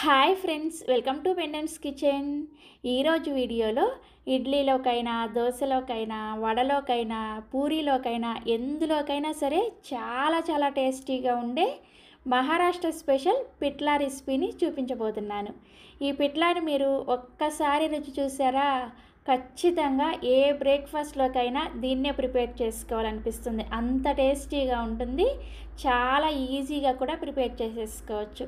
Hi friends, welcome to Pendems kitchen. ఈరోజు వీడియోలో ఇడ్లీలోకైనా, దోశలోకైనా, వడలోకైనా, పూరీలోకైనా, ఎందులోకైనా సరే చాలా చాలా టేస్టీగా ఉండే మహారాష్ట్ర స్పెషల్ పిట్లా రెసిపీని చూపించబోతున్నాను. ఈ పిట్లాని మీరు ఒక్కసారి రుచి చూసారా, ఖచ్చితంగా ఏ బ్రేక్ఫాస్ట్లోకైనా దీన్నే ప్రిపేర్ చేసుకోవాలనిపిస్తుంది. అంత టేస్టీగా ఉంటుంది. చాలా ఈజీగా కూడా ప్రిపేర్ చేసేసుకోవచ్చు.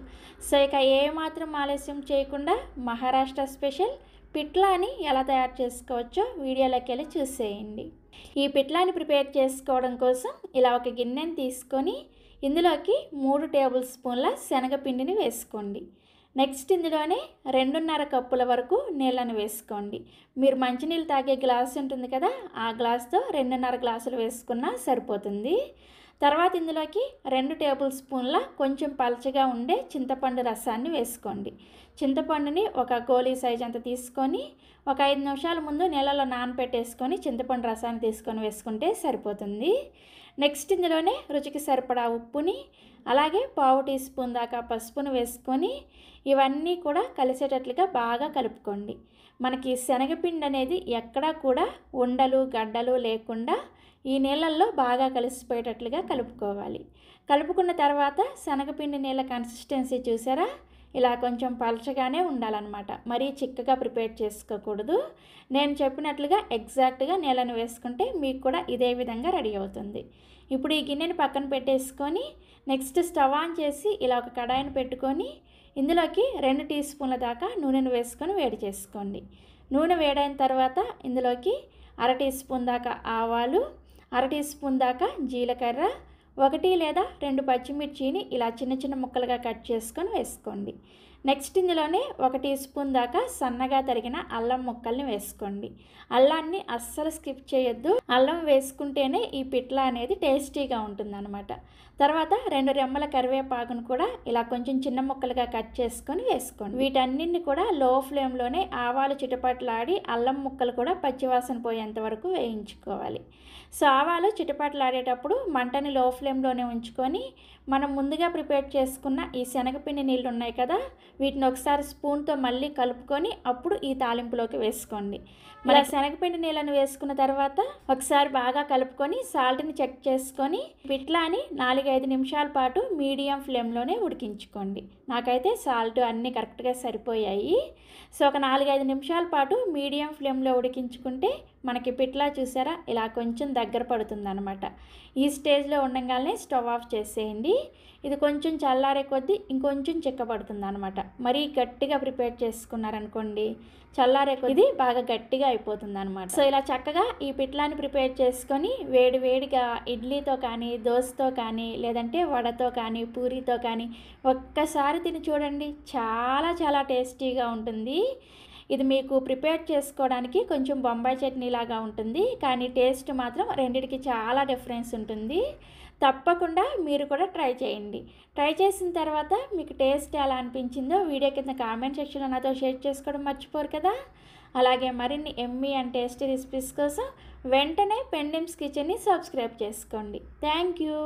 సో ఇక ఏమాత్రం ఆలస్యం చేయకుండా మహారాష్ట్ర స్పెషల్ పిట్లాని ఎలా తయారు చేసుకోవచ్చో వీడియోలోకి వెళ్ళి చూసేయండి. ఈ పిట్లాని ప్రిపేర్ చేసుకోవడం కోసం ఇలా ఒక గిన్నెని తీసుకొని ఇందులోకి 3 టేబుల్ స్పూన్ల శనగపిండిని వేసుకోండి. నెక్స్ట్ ఇందులోనే 2.5 కప్పుల వరకు నీళ్ళను వేసుకోండి. మీరు మంచినీళ్ళు తాగే గ్లాస్ ఉంటుంది కదా, ఆ గ్లాస్తో 2.5 గ్లాసులు వేసుకున్నా సరిపోతుంది. తర్వాత ఇందులోకి 2 టేబుల్ స్పూన్ల కొంచెం పలచగా ఉండే చింతపండు రసాన్ని వేసుకోండి. చింతపండుని ఒక గోలీ సైజ్ అంత తీసుకొని ఒక 5 నిమిషాల ముందు నీళ్ళలో నానబెట్టేసుకొని చింతపండు రసాన్ని తీసుకొని వేసుకుంటే సరిపోతుంది. నెక్స్ట్ ఇందులోనే రుచికి సరిపడా ఉప్పుని, అలాగే పావు టీ స్పూన్ దాకా పసుపును వేసుకొని ఇవన్నీ కూడా కలిసేటట్లుగా బాగా కలుపుకోండి. మనకి శనగపిండి అనేది ఎక్కడా కూడా ఉండలు గడ్డలు లేకుండా ఈ నీళ్ళల్లో బాగా కలిసిపోయేటట్లుగా కలుపుకోవాలి. కలుపుకున్న తర్వాత శనగపిండి నీళ్ళ కన్సిస్టెన్సీ చూసారా, ఇలా కొంచెం పలచగానే ఉండాలన్నమాట. మరీ చిక్కగా ప్రిపేర్ చేసుకోకూడదు. నేను చెప్పినట్లుగా ఎగ్జాక్ట్గా నీళ్ళని వేసుకుంటే మీకు కూడా ఇదే విధంగా రెడీ అవుతుంది. ఇప్పుడు ఈ గిన్నెని పక్కన పెట్టేసుకొని నెక్స్ట్ స్టవ్ ఆన్ చేసి ఇలా ఒక కడాయిని పెట్టుకొని ఇందులోకి 2 టీ స్పూన్ల దాకా నూనెను వేసుకొని వేడి చేసుకోండి. నూనె వేడైన తర్వాత ఇందులోకి 1/2 టీ స్పూన్ దాకా ఆవాలు, 1/2 టీ స్పూన్ దాకా జీలకర్ర, 1 లేదా 2 పచ్చిమిర్చిని ఇలా చిన్న చిన్న ముక్కలుగా కట్ చేసుకొని వేసుకోండి. నెక్స్ట్ ఇందులోనే 1 టీ స్పూన్ దాకా సన్నగా తరిగిన అల్లం ముక్కల్ని వేసుకోండి. అల్లాన్ని అస్సలు స్కిప్ చేయొద్దు. అల్లం వేసుకుంటేనే ఈ పిట్లా అనేది టేస్టీగా ఉంటుందన్నమాట. తర్వాత 2 రెమ్మల కరివేపాకును కూడా ఇలా కొంచెం చిన్న ముక్కలుగా కట్ చేసుకొని వేసుకోండి. వీటన్నిటిని కూడా లో ఫ్లేమ్లోనే ఆవాలు చిటపట్లాడి అల్లం ముక్కలు కూడా పచ్చివాసన పోయేంత వరకు వేయించుకోవాలి. సో ఆవాలు చిటపట్లాడేటప్పుడు మంటని లో ఫ్లేమ్లోనే ఉంచుకొని మనం ముందుగా ప్రిపేర్ చేసుకున్న ఈ శనగపిండి నీళ్ళు ఉన్నాయి కదా, వీటిని ఒకసారి స్పూన్తో మళ్ళీ కలుపుకొని అప్పుడు ఈ తాలింపులోకి వేసుకోండి. ఇలా శనగపిండి నీళ్ళను వేసుకున్న తర్వాత ఒకసారి బాగా కలుపుకొని సాల్ట్ని చెక్ చేసుకొని పిట్లాని 4-5 నిమిషాల పాటు మీడియం ఫ్లేమ్లోనే ఉడికించుకోండి. నాకైతే సాల్ట్ అన్నీ కరెక్ట్గా సరిపోయాయి. సో ఒక 4-5 నిమిషాల పాటు మీడియం ఫ్లేమ్లో ఉడికించుకుంటే మనకి పిట్లా చూసారా ఇలా కొంచెం దగ్గర పడుతుందన్నమాట. ఈ స్టేజ్లో ఉండగానే స్టవ్ ఆఫ్ చేసేయండి. ఇది కొంచెం చల్లారే కొద్దీ ఇంకొంచెం చిక్కబడుతుంది అనమాట. మరీ గట్టిగా ప్రిపేర్ చేసుకున్నారనుకోండి, చల్లారే కొద్దీ బాగా గట్టిగా అయిపోతుంది అనమాట. సో ఇలా చక్కగా ఈ పిట్లాని ప్రిపేర్ చేసుకొని వేడివేడిగా ఇడ్లీతో కానీ, దోశతో కానీ, లేదంటే వడతో కానీ, పూరీతో కానీ ఒక్కసారి తిని చూడండి. చాలా చాలా టేస్టీగా ఉంటుంది. ఇది మీకు ప్రిపేర్ చేసుకోవడానికి కొంచెం బొంబాయి చట్నీ లాగా ఉంటుంది, కానీ టేస్ట్ మాత్రం రెండిటికి చాలా డిఫరెన్స్ ఉంటుంది. తప్పకుండా మీరు కూడా ట్రై చేయండి. ట్రై చేసిన తర్వాత మీకు టేస్ట్ ఎలా అనిపించిందో వీడియో కింద కామెంట్ సెక్షన్లో నాతో షేర్ చేసుకోవడం మర్చిపోరు కదా. అలాగే మరిన్ని ఎమ్మీ అండ్ టేస్టీ రెసిపీస్ కోసం వెంటనే పెండెమ్స్ కిచెన్ని సబ్స్క్రైబ్ చేసుకోండి. Thank you.